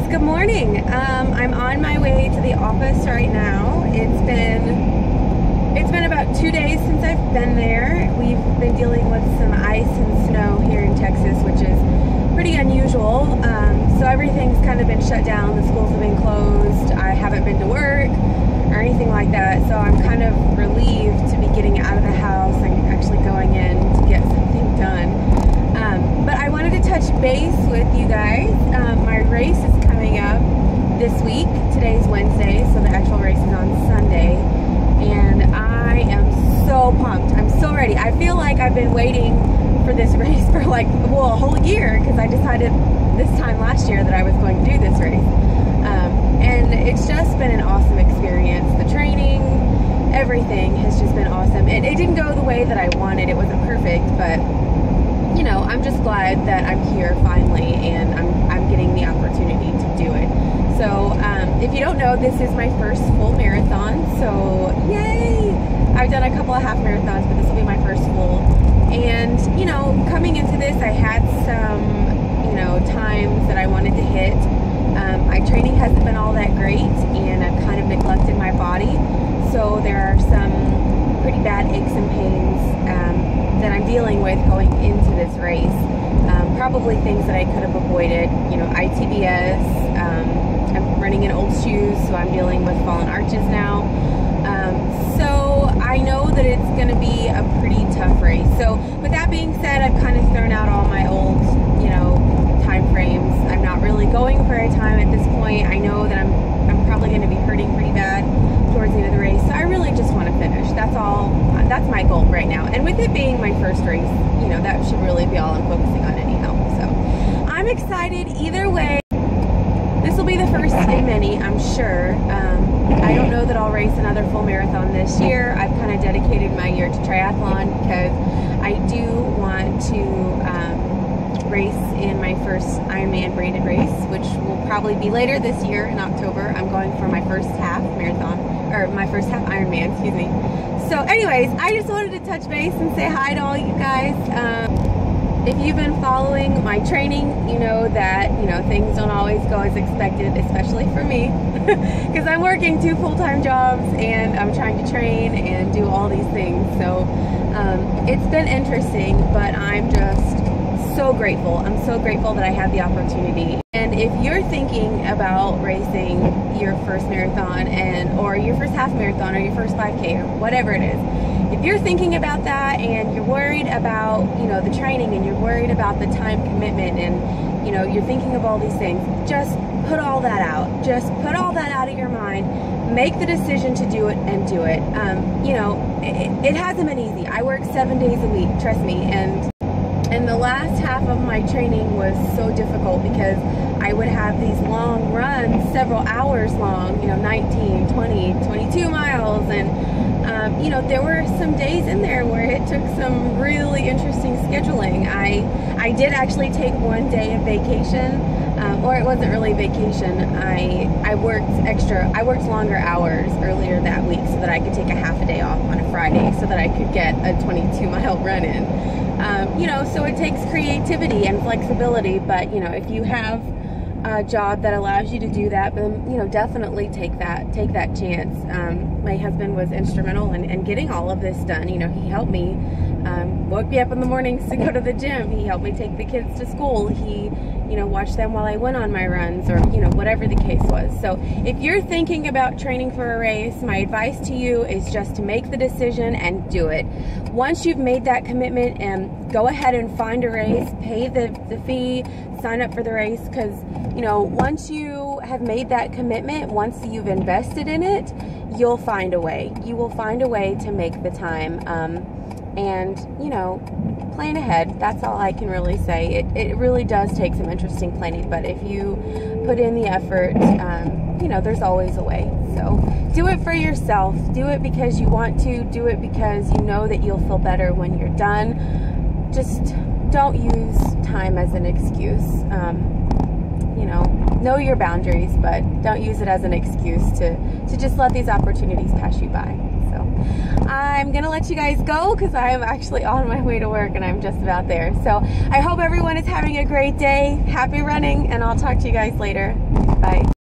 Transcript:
good morning. I'm on my way to the office right now. It's been about 2 days since I've been there. We've been dealing with some ice and snow here in Texas, which is pretty unusual. So everything's kind of been shut down. The schools have been closed. I haven't been to work or anything like that. So I'm kind of relieved to be getting out of the house and actually going in to get something done. But I wanted to touch base with you guys. My race is coming up this week. Today's Wednesday, so the actual race is on Sunday. And I am so pumped. I'm so ready. I feel like I've been waiting for this race for like, well, a whole year, because I decided this time last year that I was going to do this race. And it's just been an awesome experience. The training, everything has just been awesome. It didn't go the way that I wanted. It wasn't perfect, but you know, I'm just glad that I'm here finally, and I'm getting the opportunity to do it. So if you don't know, this is my first full marathon, so yay! I've done a couple of half marathons, but this will be my first full. And you know, coming into this, I had some, you know, times that I wanted to hit. My training hasn't been all that great, and I've kind of neglected my body, so there are some pretty bad aches and pains that I'm dealing with going into this race. Probably things that I could have avoided, you know, ITBS. I'm running in old shoes, so I'm dealing with fallen arches now. So I know that it's going to be a pretty tough race. So with that being said, I've kind of thrown out all my old, you know, time frames. I'm not really going for a time at this point. I know that I'm probably going to be hurting pretty bad towards the end of the race. So I really just want to finish. That's all. That's my goal right now. And with it being my first race, you know, that should really be all I'm focusing on anyhow. So I'm excited either way. This will be the first in many, I'm sure. I don't know that I'll race another full marathon this year. I've kind of dedicated my year to triathlon because I do want to race in my first Ironman braided race, which will probably be later this year in October. I'm going for my first half marathon, or my first half Ironman, excuse me. So anyways, I just wanted to touch base and say hi to all you guys. If you've been following my training, you know that, you know, things don't always go as expected, especially for me, because I'm working 2 full-time jobs and I'm trying to train and do all these things. So it's been interesting, but I'm just so grateful. I'm so grateful that I had the opportunity. And if you're thinking about racing your first marathon or your first half marathon or your first 5K or whatever it is, if you're thinking about that and you're worried about, you know, the training, and you're worried about the time commitment, and you know, you're thinking of all these things, just put all that out. Just put all that out of your mind. Make the decision to do it and do it. You know, it hasn't been easy. I work 7 days a week, trust me, and the last half of my training was so difficult because I would have these long runs, several hours long, you know, 19, 20, 22 miles, and you know, there were some days in there where it took some really interesting scheduling. I did actually take 1 day of vacation, or it wasn't really vacation. I worked longer hours earlier that week so that I could take a half a day off on a Friday so that I could get a 22-mile run in. You know, so it takes creativity and flexibility, but you know, if you have a job that allows you to do that, then you know, definitely take that chance. My husband was instrumental in getting all of this done. You know, he helped me, woke me up in the mornings to go to the gym. He helped me take the kids to school. He, you know, watched them while I went on my runs, or you know, whatever the case was. So if you're thinking about training for a race, my advice to you is just to make the decision and do it. Once you've made that commitment, and go ahead and find a race, pay the fee, sign up for the race, because you know, once you have made that commitment, once you've invested in it, you'll find a way. You will find a way to make the time, and you know, plan ahead. That's all I can really say. It really does take some interesting planning, but if you put in the effort, you know, there's always a way. So do it for yourself. Do it because you want to. Do it because you know that you'll feel better when you're done. Just don't use time as an excuse. You know your boundaries, but don't use it as an excuse to just let these opportunities pass you by. So I'm gonna let you guys go because I am actually on my way to work and I'm just about there. So I hope everyone is having a great day. Happy running, and I'll talk to you guys later. Bye.